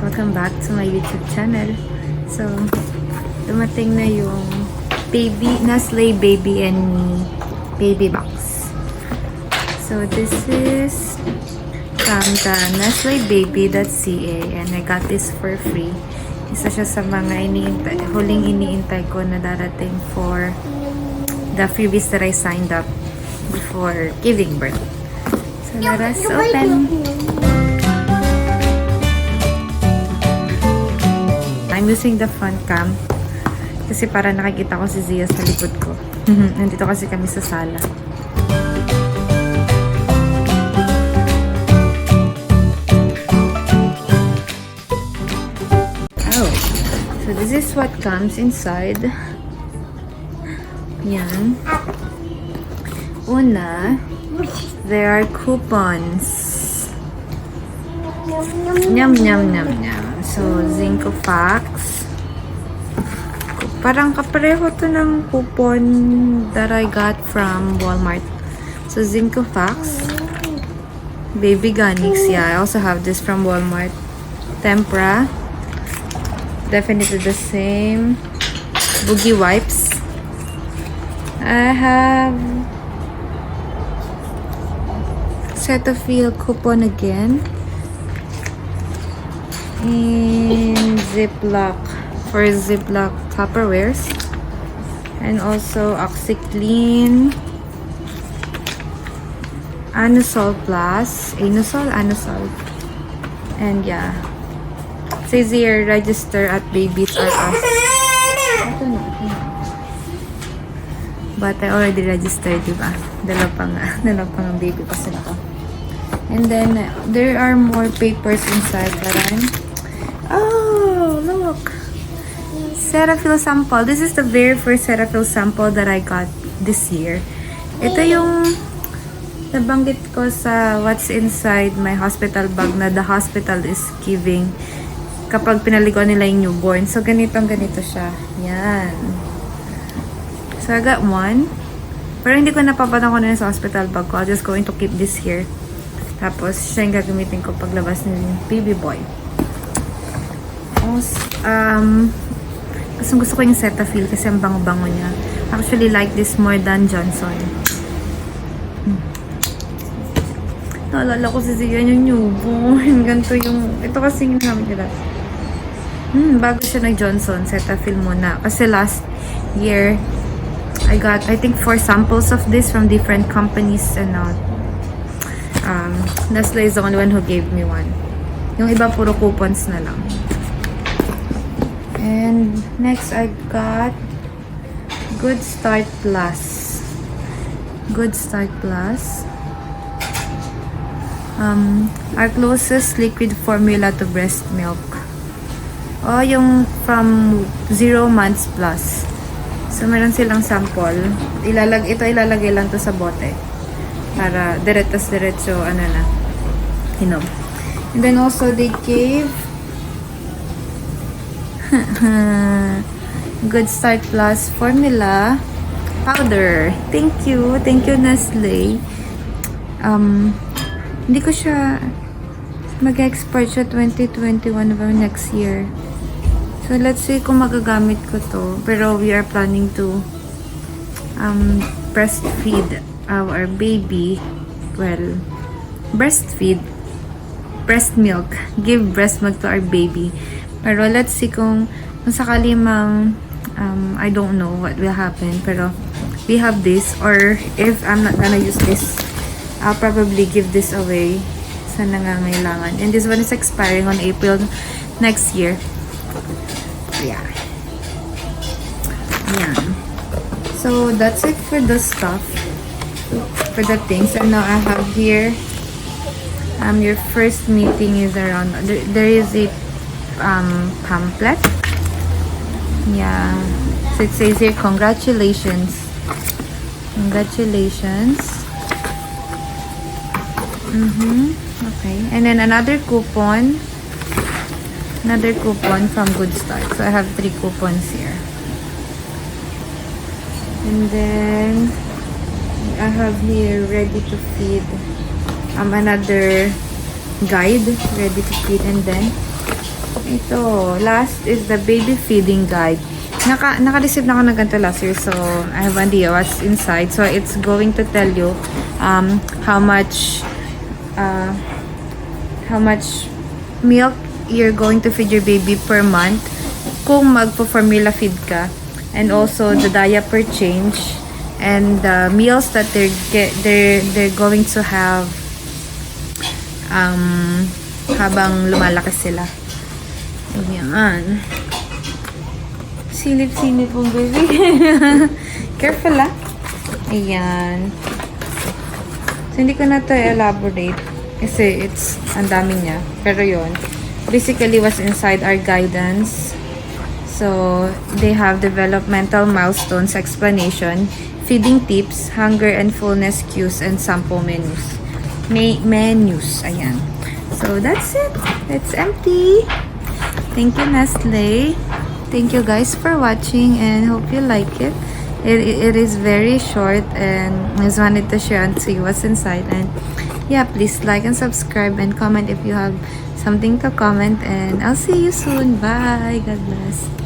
Welcome back to my YouTube channel. So, dumating na yung Nestle Baby and Me baby box. So, this is from the nestlebaby.ca and I got this for free. Isa siya sa mga huling iniintay ko na darating for the freebies that I signed up before giving birth. So, let us open. I'm using the front cam kasi para nakikita ko si Zia sa likod ko. Nandito kasi kami sa sala. Oh, so this is what comes inside. Yan. Una, there are coupons. Nyam, nyam, nyam, nyam. So, Zinco Facts. Parang kapareho to ng coupon that I got from Walmart. So, Zinco Facts. Baby Ganix. Yeah, I also have this from Walmart. Tempra. Definitely the same. Boogie Wipes. I have Cetaphil coupon again. In Ziploc for Ziploc Tupperwares, and also OxyClean, Anusol Plus, Anusol, and yeah, says here register at Babies R Us. Ito na. But I already registered, diba? Dala pa nga baby pa sila ko. And then there are more papers inside, parang. Oh, look! Cetaphil sample. This is the very first Cetaphil sample that I got this year. Ito yung nabanggit ko sa what's inside my hospital bag na the hospital is giving kapag pinaliguan nila yung newborn. So, ganito siya. Yan. So, I got one. Pero hindi ko napapatan ko na sa hospital bag ko. I'm just going to keep this here. Tapos, siya yung gagamitin ko paglabas ng baby boy. Gusto ko yung Cetaphil kasi ang bango-bango niya. Actually, like this more than Johnson. Naalala ko si Zia yung newborn. Ganito yung, ito kasi yung namin nila. Bago siya nag-Johnson, Cetaphil muna. Kasi last year, I got, I think, 4 samples of this from different companies and Nestle is the only one who gave me one. Yung iba puro coupons na lang. And next I got Good Start Plus. Good Start Plus. Our closest liquid formula to breast milk. Oh, yung from 0 months plus. So meron silang sample. Ilalagay lang to sa bote. Para diretso hinom. And then also they gave Good Start Plus formula powder. Thank you Nestle. Hindi ko siya mag-export siya 2021 next year. So let's see kung magagamit ko to. Pero we are planning to breastfeed our baby. Well, breast milk. Give breast milk to our baby. Pero let's see kung sakali mang I don't know what will happen. Pero we have this, or if I'm not gonna use this, I'll probably give this away sa nangangailangan. And this one is expiring on April next year. Yeah. So that's it for the stuff. For the things. And now I have here your first meeting is around there is a pamphlet. Yeah. So it says here congratulations. Okay. And then another coupon from Good Start. So I have 3 coupons here. And then I have here ready to feed another guide, ready to feed, and then Ito, last is the baby feeding guide. Naka-receive na ako ng ganito last year, so I have an idea what's inside. So it's going to tell you how much milk you're going to feed your baby per month kung magpo-formula feed ka, and also the diaper change and the meals that they're going to have habang lumalaki sila. Ayan. Silip-silip pong baby. Careful ah. Ayan. So, hindi ko na to elaborate kasi ang dami niya. Pero yon, basically what's inside our guidance. So, they have developmental milestones, explanation, feeding tips, hunger and fullness cues, and sample menus. Menus. Ayan. So, that's it. It's empty. Thank you, Nestle. Thank you guys for watching and hope you like it. It is very short and I just wanted to share and see what's inside. And yeah, please like and subscribe and comment if you have something to comment. And I'll see you soon. Bye. God bless.